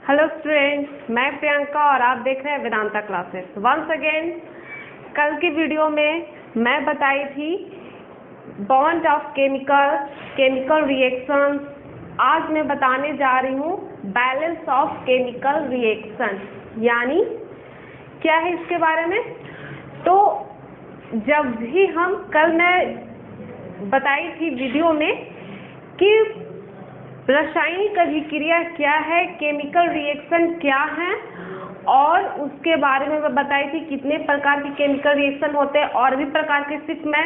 Hello students, मैं प्रियंका और आप देख रहे हैं वेदांता क्लासेस। वंस अगेन कल की वीडियो में मैं बताई थी बॉन्ड ऑफ केमिकल रिएक्शंस। आज मैं बताने जा रही हूँ बैलेंस ऑफ केमिकल रिएक्शन, यानी क्या है इसके बारे में। तो जब भी हम कल मैं बताई थी वीडियो में कि रासायनिक अभिक्रिया क्या है, केमिकल रिएक्शन क्या है, और उसके बारे में मैं बताई थी कितने प्रकार के केमिकल रिएक्शन होते हैं। और भी प्रकार के, सिर्फ मैं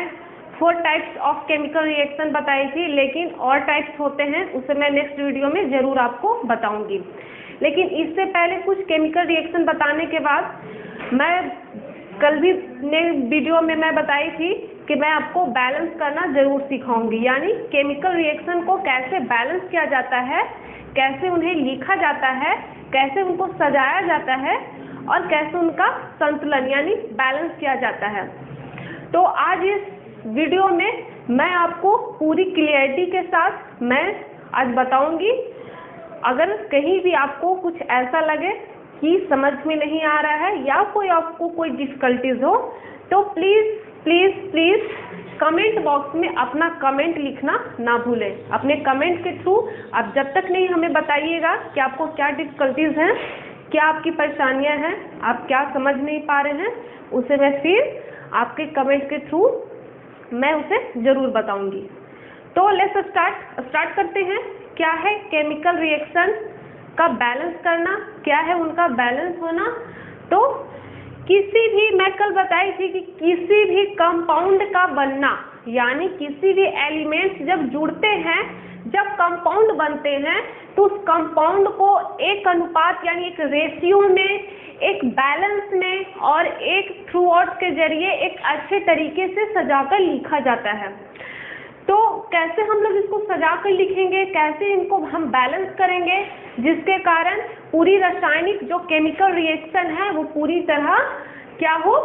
4 टाइप्स ऑफ केमिकल रिएक्शन बताई थी, लेकिन और टाइप्स होते हैं उसे मैं नेक्स्ट वीडियो में ज़रूर आपको बताऊंगी। लेकिन इससे पहले कुछ केमिकल रिएक्शन बताने के बाद मैं कल भी वीडियो में मैं बताई थी कि मैं आपको बैलेंस करना ज़रूर सिखाऊंगी, यानी केमिकल रिएक्शन को कैसे बैलेंस किया जाता है, कैसे उन्हें लिखा जाता है, कैसे उनको सजाया जाता है और कैसे उनका संतुलन यानी बैलेंस किया जाता है। तो आज इस वीडियो में मैं आपको पूरी क्लियरिटी के साथ मैं आज बताऊंगी। अगर कहीं भी आपको कुछ ऐसा लगे कि समझ में नहीं आ रहा है या आपको कोई डिफ़िकल्टीज हो, तो प्लीज़ कमेंट बॉक्स में अपना कमेंट लिखना ना भूलें। अपने कमेंट के थ्रू आप जब तक नहीं हमें बताइएगा कि आपको क्या डिफ़िकल्टीज हैं, क्या आपकी परेशानियां हैं, आप क्या समझ नहीं पा रहे हैं, उसे मैं फिर आपके कमेंट के थ्रू मैं उसे ज़रूर बताऊंगी। तो लेट्स स्टार्ट करते हैं। क्या है केमिकल रिएक्शन का बैलेंस करना, क्या है उनका बैलेंस होना। तो किसी भी, मैं कल बताई थी कि किसी भी कंपाउंड का बनना, यानी किसी भी एलिमेंट्स जब जुड़ते हैं, जब कंपाउंड बनते हैं, तो उस कंपाउंड को एक अनुपात यानी एक रेशियो में, एक बैलेंस में और एक थ्रू आउट के जरिए एक अच्छे तरीके से सजाकर लिखा जाता है। तो कैसे हम लोग इसको सजा कर लिखेंगे, कैसे इनको हम बैलेंस करेंगे, जिसके कारण पूरी रासायनिक जो केमिकल रिएक्शन है वो पूरी तरह क्या हो,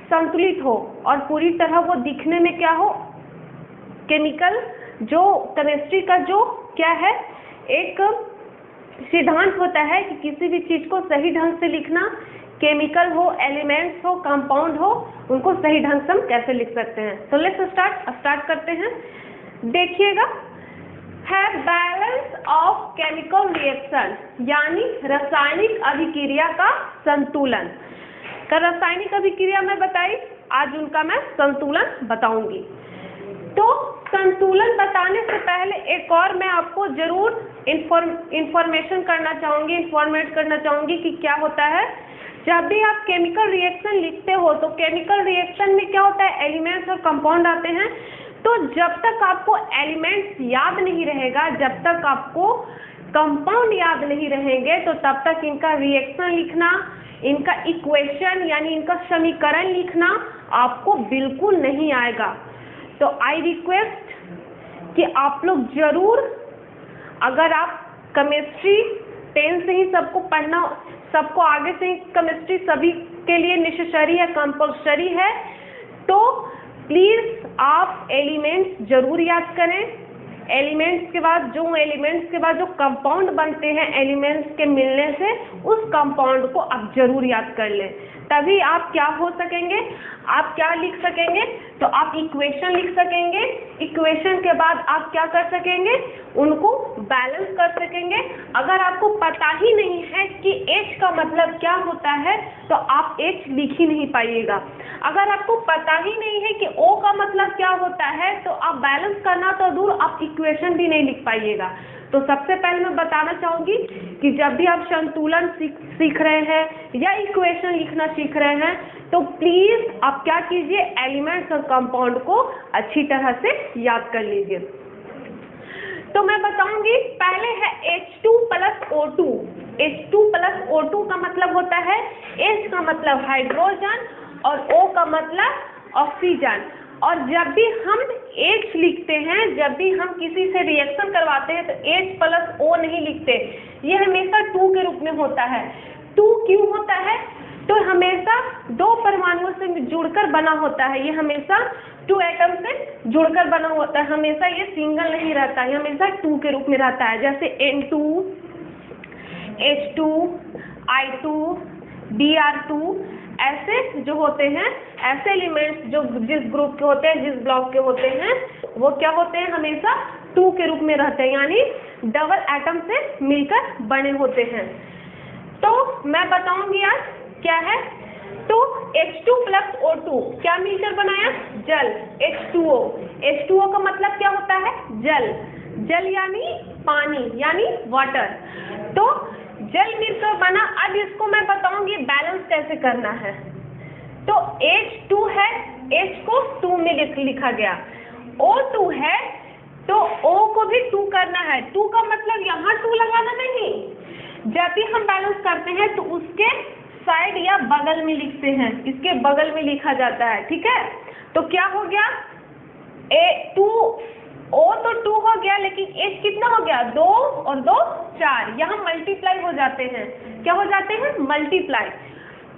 संतुलित हो, और पूरी तरह वो दिखने में क्या हो, केमिकल जो केमिस्ट्री का जो क्या है एक सिद्धांत होता है कि किसी भी चीज़ को सही ढंग से लिखना, केमिकल हो, एलिमेंट्स हो, कंपाउंड हो, उनको सही ढंग से हम कैसे लिख सकते हैं। तो लेट्स स्टार्ट करते हैं। देखिएगा, है बैलेंस ऑफ केमिकल रिएक्शन, यानी रासायनिक अभिक्रिया का संतुलन। का रासायनिक अभिक्रिया मैं बताई, आज उनका मैं संतुलन बताऊंगी। तो संतुलन बताने से पहले एक और मैं आपको जरूर इंफॉर्मेट करना चाहूंगी कि क्या होता है। जब भी आप केमिकल रिएक्शन लिखते हो तो केमिकल रिएक्शन में क्या होता है, एलिमेंट्स और कंपाउंड आते हैं। तो जब तक आपको एलिमेंट्स याद नहीं रहेगा, जब तक आपको कंपाउंड याद नहीं रहेंगे, तो तब तक इनका रिएक्शन लिखना, इनका इक्वेशन यानी इनका समीकरण लिखना आपको बिल्कुल नहीं आएगा। तो आई रिक्वेस्ट कि आप लोग जरूर, अगर आप केमिस्ट्री 10 से ही सबको पढ़ना, सबको आगे से ही केमिस्ट्री सभी के लिए नेसेसरी है, कंपल्सरी है, तो प्लीज़ आप एलिमेंट्स जरूर याद करें। एलिमेंट्स के बाद जो कंपाउंड बनते हैं एलिमेंट्स के मिलने से, उस कंपाउंड को आप जरूर याद कर लें। तभी आप क्या हो सकेंगे, आप क्या लिख सकेंगे, तो आप इक्वेशन लिख सकेंगे। इक्वेशन के बाद आप क्या कर सकेंगे, उनको बैलेंस कर सकेंगे। अगर आपको पता ही नहीं है कि H का मतलब क्या होता है, तो आप H लिख ही नहीं पाइएगा। अगर आपको पता ही नहीं है कि O का मतलब क्या होता है, तो आप बैलेंस करना तो दूर, आप इक्वेशन भी नहीं लिख पाइएगा। तो सबसे पहले मैं बताना चाहूँगी कि जब भी आप संतुलन सीख रहे हैं या इक्वेशन लिखना सीख रहे हैं, तो प्लीज़ आप क्या कीजिए, एलिमेंट्स और कंपाउंड को अच्छी तरह से याद कर लीजिए। तो मैं बताऊंगी, पहले है H2 + O2। H2 + O2 का मतलब होता है, H का मतलब हाइड्रोजन और O का मतलब ऑक्सीजन। और जब भी हम H लिखते हैं, जब भी हम किसी से रिएक्शन करवाते हैं, तो H + O नहीं लिखते, ये हमेशा 2 के रूप में होता है। 2 क्यों होता है, तो हमेशा 2 परमाणुओं से जुड़कर बना होता है, ये हमेशा 2 एटम से जुड़कर बना होता है, हमेशा ये सिंगल नहीं रहता है, हमेशा 2 के रूप में रहता है। जैसे N2 H2, I2, Br2, ऐसे जो होते हैं, ऐसे एलिमेंट्स जो जिस ग्रुप के होते हैं, जिस ब्लॉक के होते हैं, वो क्या होते हैं, हमेशा 2 के रूप में रहते हैं, यानी डबल एटम से मिलकर बने होते हैं। तो मैं बताऊंगी आज क्या है। तो H2 प्लस O2 क्या मिलकर बनाया, जल, H2O। H2O का मतलब क्या होता है, जल, जल यानी पानी, यानी वाटर। तो जल मिलकर बना। अब इसको मैं बताऊंगी बैलेंस कैसे करना है। तो H2 है, H को 2 में लिखा गया, O2 है तो O को भी 2 करना है। 2 का मतलब यहाँ 2 लगाना नहीं, जब भी हम बैलेंस करते हैं तो उसके साइड या बगल में लिखते हैं, इसके बगल में लिखा जाता है, ठीक है। तो क्या हो गया, O तो 2 हो गया, लेकिन H कितना हो गया, 2 और 2 4, यहाँ मल्टीप्लाई हो जाते हैं, क्या हो जाते हैं, मल्टीप्लाई।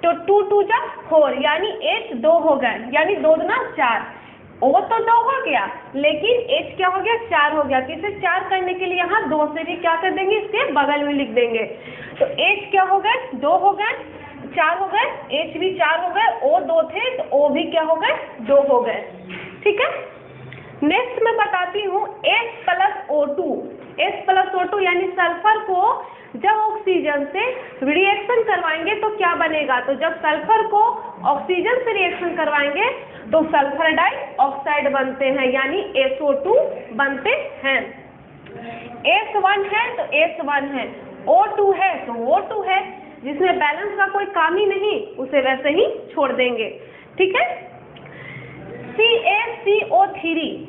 तो 2 2 जा 4, यानी H 2 हो गए, यानी 2 दूना 4। O तो 2 हो गया, लेकिन H क्या हो गया, 4 हो गया। तो इसे 4 करने के लिए यहाँ 2 से भी क्या कर देंगे, इसके बगल में लिख देंगे। तो H क्या हो गए, 2 हो गए, 4 हो गए, H भी 4 हो गए, O 2 थे तो O भी क्या हो गए, 2 हो गए, ठीक है। नेक्स्ट मैं बताती हूँ H plus O2। H plus O2 यानी सल्फर को जब ऑक्सीजन से रिएक्शन करवाएंगे तो क्या बनेगा। तो जब सल्फर को ऑक्सीजन से रिएक्शन करवाएंगे तो सल्फर डाइऑक्साइड बनते हैं, यानी SO2 बनते हैं। S1 है तो S1 है, O2 है तो O2 है, जिसमें बैलेंस का कोई काम ही नहीं, उसे वैसे ही छोड़ देंगे, ठीक है। CaCO3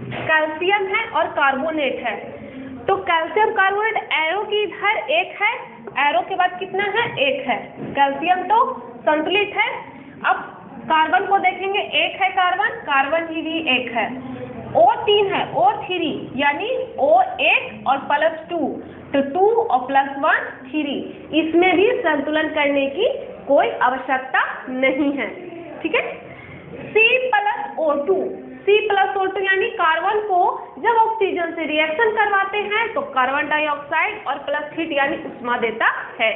कैल्शियम है और कार्बोनेट है। तो कैल्शियम कार्बोनेट एरो की इधर 1 है, एरो के बाद कितना है, 1 है। कैल्शियम तो संतुलित है। अब कार्बन को देखेंगे, 1 है कार्बन, कार्बन ही भी 1 है। O3 है, O3 यानी O1 और प्लस 2, तो 2 और प्लस 1 3, इसमें भी संतुलन करने की कोई आवश्यकता नहीं है, ठीक है। C plus O2, C plus O2 यानी कार्बन को जब ऑक्सीजन से रिएक्शन करवाते हैं तो कार्बन डाइऑक्साइड और प्लस हीट यानी उष्मा देता है।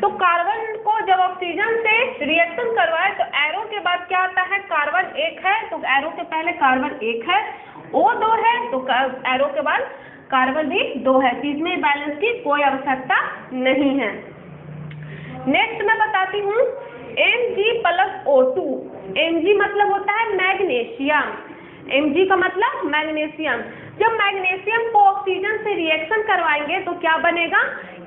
तो कार्बन को जब ऑक्सीजन से रिएक्शन करवाए तो एरो के बाद क्या आता है, कार्बन 1 है तो एरो के पहले कार्बन 1 है, O 2 है तो एरो के बाद कार्बन भी 2 है। इसमें बैलेंस की कोई आवश्यकता नहीं है। नेक्स्ट मैं बताती हूँ Mg प्लस O2। Mg मतलब होता है मैग्नीशियम, Mg का मतलब मैग्नीशियम। जब मैग्नीशियम को ऑक्सीजन से रिएक्शन करवाएंगे तो क्या बनेगा,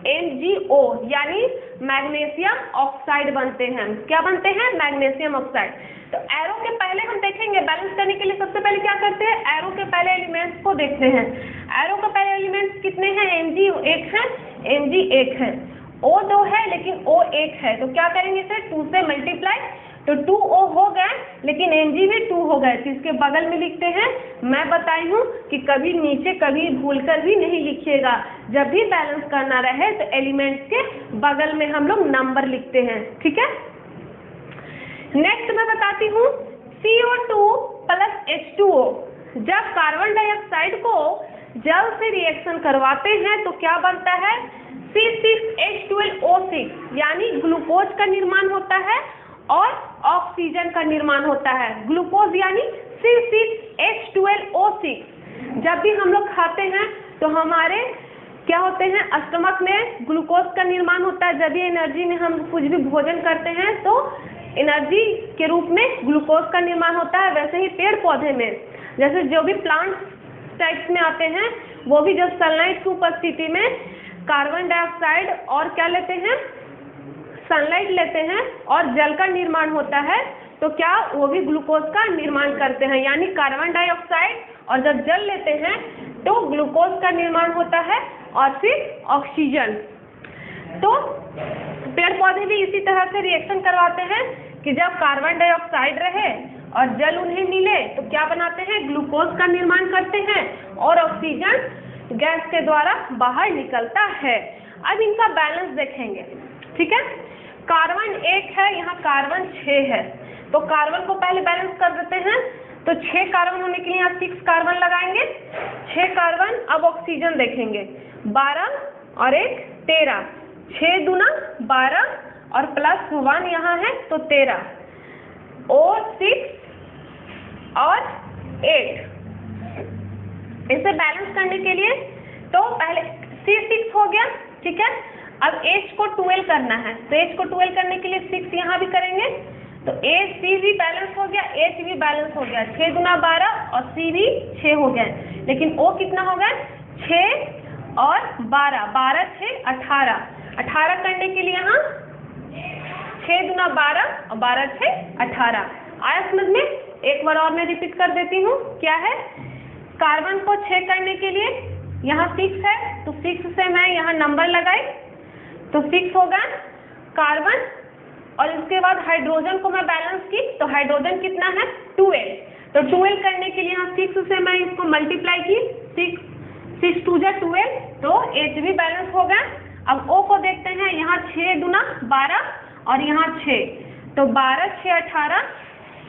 MgO यानी मैग्नीशियम ऑक्साइड बनते हैं। क्या बनते हैं, मैग्नीशियम ऑक्साइड। तो एरो के पहले हम देखेंगे, बैलेंस करने के लिए सबसे पहले क्या करते हैं, एरो के पहले एलिमेंट्स को देखते हैं। एरो के पहले एलिमेंट्स कितने हैं, Mg 1 है, Mg 1 है, O 2 है लेकिन O 1 है, तो क्या करेंगे इसे 2 से मल्टीप्लाई, तो 2O हो गए, लेकिन Mg भी 2 हो गए, तो इसके बगल में लिखते हैं। मैं बताई हूँ कि कभी नीचे कभी भूलकर भी नहीं लिखिएगा, जब भी बैलेंस करना रहे तो एलिमेंट्स के बगल में हम लोग नंबर लिखते हैं, ठीक है। नेक्स्ट मैं बताती हूँ CO2 प्लस H2O। जब कार्बन डाइऑक्साइड को जल से रिएक्शन करवाते हैं तो क्या बनता है, C6H12O6 यानी ग्लूकोज का निर्माण होता है और ऑक्सीजन का निर्माण होता है। ग्लूकोज यानी C6H12O6। जब भी हम लोग खाते हैं तो हमारे क्या होते हैं, स्टमक में ग्लूकोज का निर्माण होता है। जब भी एनर्जी में हम कुछ भी भोजन करते हैं तो एनर्जी के रूप में ग्लूकोज का निर्माण होता है। वैसे ही पेड़ पौधे में, जैसे जो भी प्लांट टाइप्स में आते हैं, वो भी जब सनलाइट की उपस्थिति में कार्बन डाइऑक्साइड और क्या लेते हैं, सनलाइट लेते हैं और जल का निर्माण होता है, तो क्या वो भी ग्लूकोज का निर्माण करते हैं, यानी कार्बन डाइऑक्साइड और जब जल लेते हैं तो ग्लूकोज का निर्माण होता है और फिर ऑक्सीजन। तो पेड़ पौधे भी इसी तरह से रिएक्शन करवाते हैं कि जब कार्बन डाइऑक्साइड रहे और जल उन्हें मिले तो क्या बनाते हैं, ग्लूकोज का निर्माण करते हैं और ऑक्सीजन गैस के द्वारा बाहर निकलता है। अब इनका बैलेंस देखेंगे, ठीक है। कार्बन 1 है, यहाँ कार्बन 6 है, तो कार्बन को पहले बैलेंस कर देते हैं। तो 6 कार्बन होने के लिए यहाँ 6 कार्बन लगाएंगे, 6 कार्बन। अब ऑक्सीजन देखेंगे, 12 और 1 13, 6 दूना 12 और प्लस 1 यहाँ है तो 13, O6 और 8। इसे बैलेंस करने के लिए तो पहले C6 हो गया, ठीक है। अब H को 12 करना है, तो H को 12 करने के लिए 6 यहाँ भी करेंगे, तो AC भी बैलेंस हो गया, H भी बैलेंस हो गया, 6 दूना 12 और C भी 6 हो गया। लेकिन O कितना होगा, 6 और 12, 12 6 18, 18 करने के लिए यहाँ 6 दूना 12 और 12 6 18। आया समझ में? एक बार और मैं रिपीट कर देती हूँ, क्या है। कार्बन को 6 करने के लिए यहाँ 6 है, तो 6 से मैं यहाँ नंबर लगाई तो 6 होगा कार्बन, और इसके बाद हाइड्रोजन को मैं बैलेंस की तो हाइड्रोजन कितना है 12, तो 12 करने के लिए यहाँ 6 से मैं इसको मल्टीप्लाई की, 6 2 जा 12, तो H भी बैलेंस होगा। अब O को देखते हैं, यहाँ 6 दूना 12 और यहाँ 6, तो 12 6 18,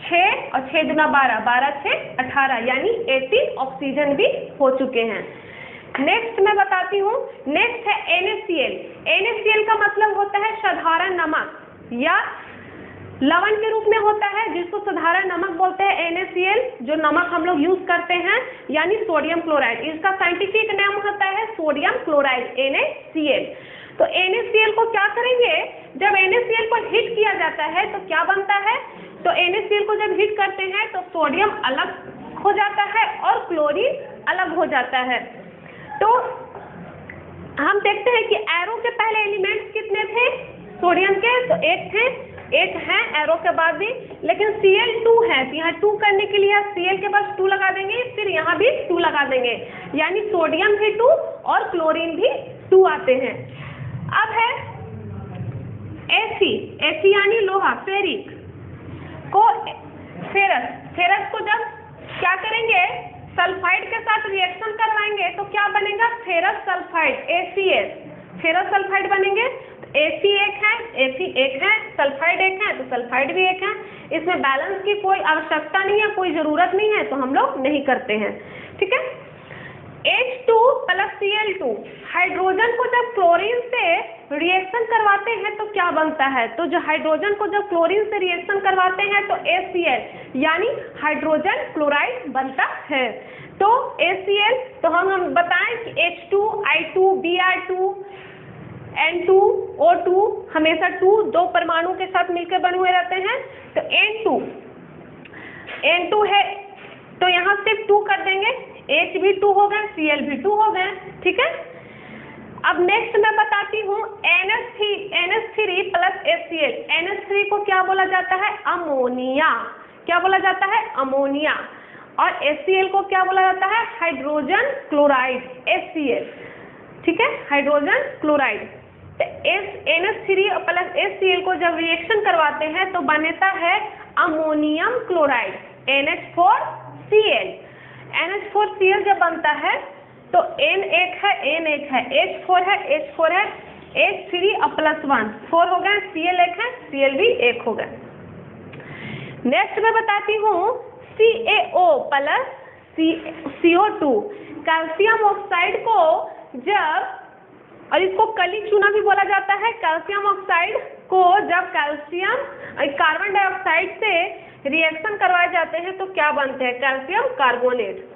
6 और 6 दूना 12, 12 6 18, यानी 18 ऑक्सीजन भी हो चुके हैं। नेक्स्ट मैं बताती हूँ, नेक्स्ट है NaCl। NaCl का मतलब होता है साधारण नमक या लवण के रूप में होता है, जिसको साधारण नमक बोलते हैं NaCl, जो नमक हम लोग यूज करते हैं, यानी सोडियम क्लोराइड। इसका साइंटिफिक नाम होता है सोडियम क्लोराइड NaCl। तो NaCl को क्या करेंगे, जब NaCl को हीट किया जाता है तो क्या बनता है, तो NaCl को जब हीट करते हैं तो सोडियम अलग हो जाता है और क्लोरीन अलग हो जाता है। तो हम देखते हैं कि एरो के पहले एलिमेंट्स कितने थे सोडियम के, तो 8 थे, 8 हैं एरो के बाद भी, लेकिन Cl2 है, तो यहाँ 2 करने के लिए Cl के पास 2 लगा देंगे, फिर यहाँ भी 2 लगा देंगे, यानी सोडियम भी 2 और क्लोरीन भी 2 आते हैं। अब है Fe यानी लोहा, फेरिक को फेरस को जब क्या करेंगे, सल्फाइड के साथ रिएक्शन करवाएंगे तो क्या बनेगा, ferrous sulphide ACS, ferrous sulphide बनेंगे। Fe एक है, सल्फाइड एक है, तो सल्फाइड भी एक है। इसमें बैलेंस की कोई आवश्यकता नहीं है, कोई जरूरत नहीं है, तो हम लोग नहीं करते हैं, ठीक है। H2 प्लस Cl2, हाइड्रोजन को जब क्लोरीन से रिएक्शन करवाते हैं तो क्या बनता है, तो जो हाइड्रोजन को जब क्लोरीन से रिएक्शन करवाते हैं तो HCl यानी हाइड्रोजन क्लोराइड बनता है। तो HCl, तो हम बताएं कि H2 I2 Br2 N2 O2 हमेशा 2 परमाणु के साथ मिलकर बने हुए रहते हैं, तो N2 है, तो यहाँ सिर्फ 2 कर देंगे, H भी 2 हो गए, Cl भी 2 हो गए, ठीक है। अब नेक्स्ट मैं बताती हूँ NH3 प्लस HCl। NH3 को क्या बोला जाता है, अमोनिया, क्या बोला जाता है, अमोनिया, और HCl को क्या बोला जाता है, हाइड्रोजन क्लोराइड, HCl, ठीक है, hydrogen chloride. NH3 plus HCl को जब रिएक्शन करवाते हैं तो बनता है अमोनियम क्लोराइड, NH4Cl। NH4Cl जब बनता है तो N एक है, H4 है, H3 और प्लस 1 4 हो गए, Cl एक है, Cl भी एक हो गए। नेक्स्ट मैं बताती हूँ CaO plus CO2, calcium oxide को जब, और इसको कली चूना भी बोला जाता है, कैल्शियम ऑक्साइड को जब कार्बन डाइऑक्साइड से रिएक्शन करवाए जाते हैं तो क्या बनते हैं, कैल्शियम कार्बोनेट।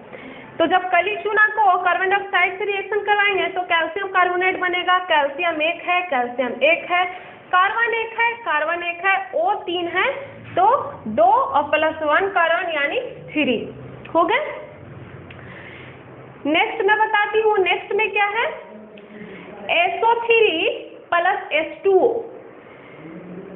तो जब कली चूना को कार्बन डाइऑक्साइड से रिएक्शन करवाएंगे तो कैल्शियम कार्बोनेट बनेगा, कैल्शियम एक है, कार्बन एक है, O 3 है, तो 2 और प्लस 1 कार्बन यानी 3 हो गए। नेक्स्ट मैं बताती हूँ, नेक्स्ट में क्या है, SO3 प्लस H2O।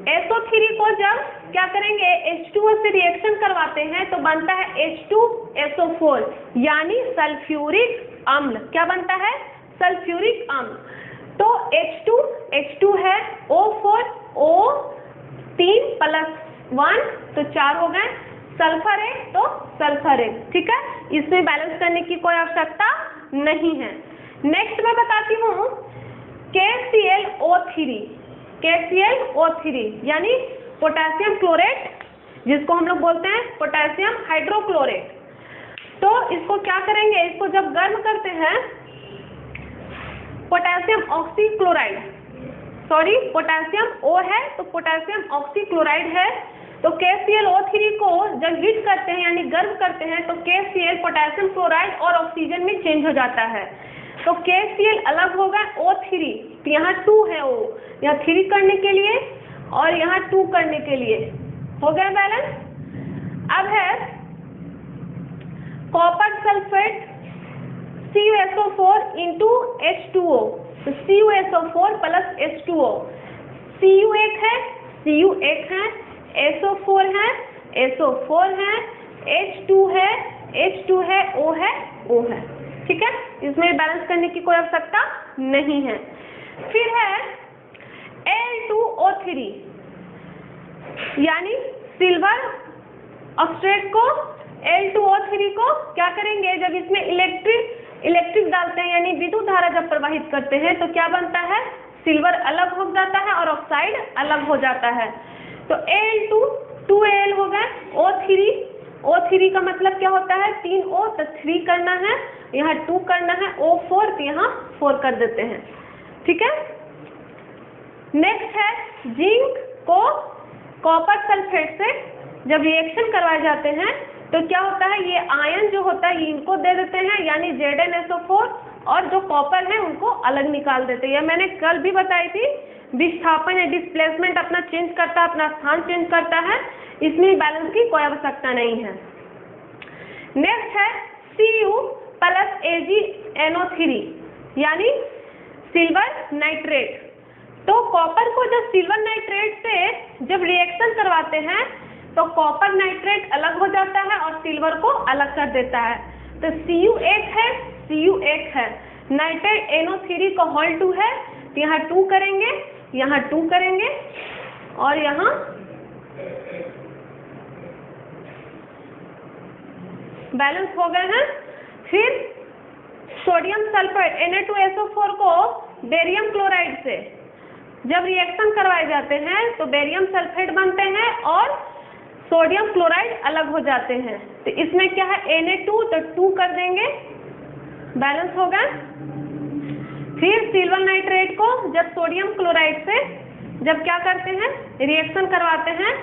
SO3 को जब क्या करेंगे, H2O से रिएक्शन करवाते हैं तो बनता है H2SO4 यानी सल्फ्यूरिक अम्ल, क्या बनता है, सल्फ्यूरिक अम्ल। तो H2 है, O4 O 3 प्लस 1 तो 4 हो गए, सल्फर एक तो सल्फर एक, ठीक है, इसमें बैलेंस करने की कोई आवश्यकता नहीं है। नेक्स्ट मैं बताती हूँ KClO3 यानी पोटेशियम क्लोरेट, जिसको हम लोग बोलते हैं पोटेशियम हाइड्रोक्लोरेट। तो इसको क्या करेंगे, इसको जब गर्म करते हैं potassium oxychloride, sorry potassium O है तो पोटेशियम ऑक्सीक्लोराइड है, तो KClO3 को जब हीट करते हैं यानी गर्म करते हैं तो KCl पोटेशियम क्लोराइड और ऑक्सीजन में चेंज हो जाता है। तो KCl अलग होगा O3, तो यहाँ 2 है O, यहाँ 3 करने के लिए और यहाँ 2 करने के लिए, हो गया बैलेंस। अब है copper sulphate CuSO4 into H2O, तो CuSO4 प्लस H2O, Cu एक है, Cu एक है, SO4 है, SO4 है, H2 है, H2 है, O है, O है, ठीक है। इसमें बैलेंस करने की कोई आवश्यकता नहीं है। फिर है Al2O3, यानी सिल्वर ऑक्साइड को Al2O3 को क्या करेंगे, जब इसमें इलेक्ट्रिक डालते हैं यानी विद्युत धारा जब प्रवाहित करते हैं तो क्या बनता है, सिल्वर अलग हो जाता है और ऑक्साइड अलग हो जाता है। तो Al2 2Al हो गए, O3 का मतलब क्या होता है 3O, तो 3 करना है, यहाँ 2 करना है, O4 तो यहाँ 4 कर देते हैं, ठीक है। नेक्स्ट है जिंक को कॉपर सल्फेट से जब रिएक्शन करवाए जाते हैं तो क्या होता है, ये आयन जो होता है इनको दे देते हैं यानी ZnSO4, और जो कॉपर है उनको अलग निकाल देते हैं। यह मैंने कल भी बताई थी, विस्थापन या डिस्प्लेसमेंट अपना चेंज करता है, अपना स्थान चेंज करता है, इसमें बैलेंस की कोई आवश्यकता नहीं है। नेक्स्ट है Cu प्लस AgNO3 यानी सिल्वर नाइट्रेट। तो कॉपर को जब सिल्वर नाइट्रेट से जब रिएक्शन करवाते हैं तो कॉपर नाइट्रेट अलग हो जाता है और सिल्वर को अलग कर देता है। तो Cu एक है, Cu एक है, नाइट्रेट NO3 का होल 2 है, तो यहाँ 2 करेंगे, यहाँ 2 करेंगे और यहाँ बैलेंस हो गए हैं। फिर सोडियम सल्फेट Na2SO4 को बेरियम क्लोराइड से जब रिएक्शन करवाए जाते हैं तो बेरियम सल्फेट बनते हैं और सोडियम क्लोराइड अलग हो जाते हैं। तो इसमें क्या है Na2, तो 2 कर देंगे, बैलेंस होगा। फिर सिल्वर नाइट्रेट को जब सोडियम क्लोराइड से जब क्या करते हैं रिएक्शन करवाते हैं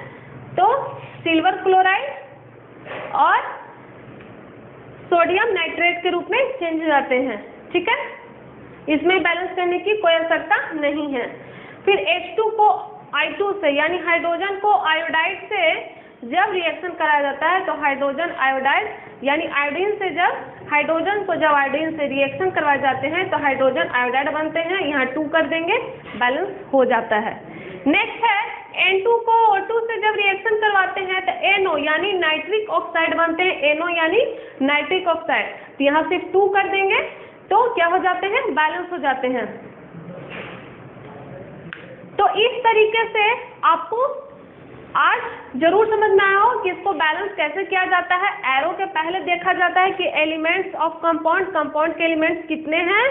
तो सिल्वर क्लोराइड और सोडियम नाइट्रेट के रूप में चेंज हो जाते हैं, ठीक है। इसमें बैलेंस करने की कोई आवश्यकता नहीं है। फिर H2 को I2 से यानी हाइड्रोजन को आयोडाइड से जब रिएक्शन कराया जाता है तो हाइड्रोजन आयोडाइड यानी आयोडीन से जब हाइड्रोजन को जब आयोडीन से रिएक्शन करवाए जाते हैं तो हाइड्रोजन आयोडाइड बनते हैं, यहाँ 2 कर देंगे, बैलेंस हो जाता है। नेक्स्ट है N2 को O2 से जब रिएक्शन करवाते हैं तो NO यानी नाइट्रिक ऑक्साइड बनते हैं, NO यानी नाइट्रिक ऑक्साइड, तो यहाँ सिर्फ 2 कर देंगे तो क्या हो जाते हैं, बैलेंस हो जाते हैं। तो इस तरीके से आपको आज जरूर समझ में आया हो कि इसको बैलेंस कैसे किया जाता है। एरो के पहले देखा जाता है कि एलिमेंट्स ऑफ कंपाउंड के एलिमेंट्स कितने हैं,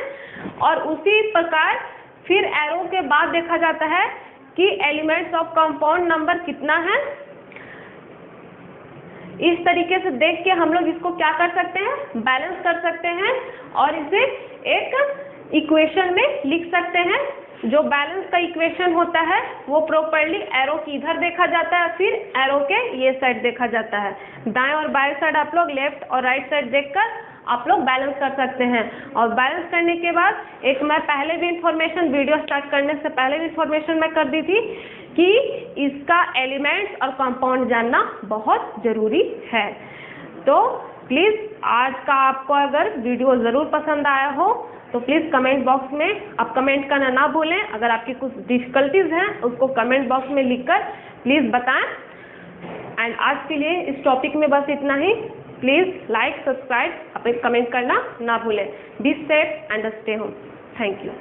और उसी प्रकार फिर एरो के बाद देखा जाता है कि एलिमेंट्स ऑफ कंपाउंड नंबर कितना है। इस तरीके से देख के हम लोग इसको क्या कर सकते हैं, बैलेंस कर सकते हैं और इसे एक इक्वेशन में लिख सकते हैं। जो बैलेंस का इक्वेशन होता है वो प्रॉपर्ली एरो की इधर देखा जाता है, फिर एरो के ये साइड देखा जाता है। दाएं और बाएं साइड आप लोग लेफ्ट और राइट साइड देखकर आप लोग बैलेंस कर सकते हैं। और बैलेंस करने के बाद एक मैं पहले भी इंफॉर्मेशन, वीडियो स्टार्ट करने से पहले भी इंफॉर्मेशन मैं कर दी थी कि इसका एलिमेंट्स और कंपाउंड जानना बहुत जरूरी है। तो प्लीज़ आज का आपको अगर वीडियो ज़रूर पसंद आया हो तो प्लीज़ कमेंट बॉक्स में आप कमेंट करना ना भूलें। अगर आपकी कुछ डिफ़िकल्टीज हैं उसको कमेंट बॉक्स में लिखकर प्लीज़ बताएं। एंड आज के लिए इस टॉपिक में बस इतना ही। प्लीज़ लाइक, सब्सक्राइब, अपने कमेंट करना ना भूलें। Be safe and stay home. Thank you.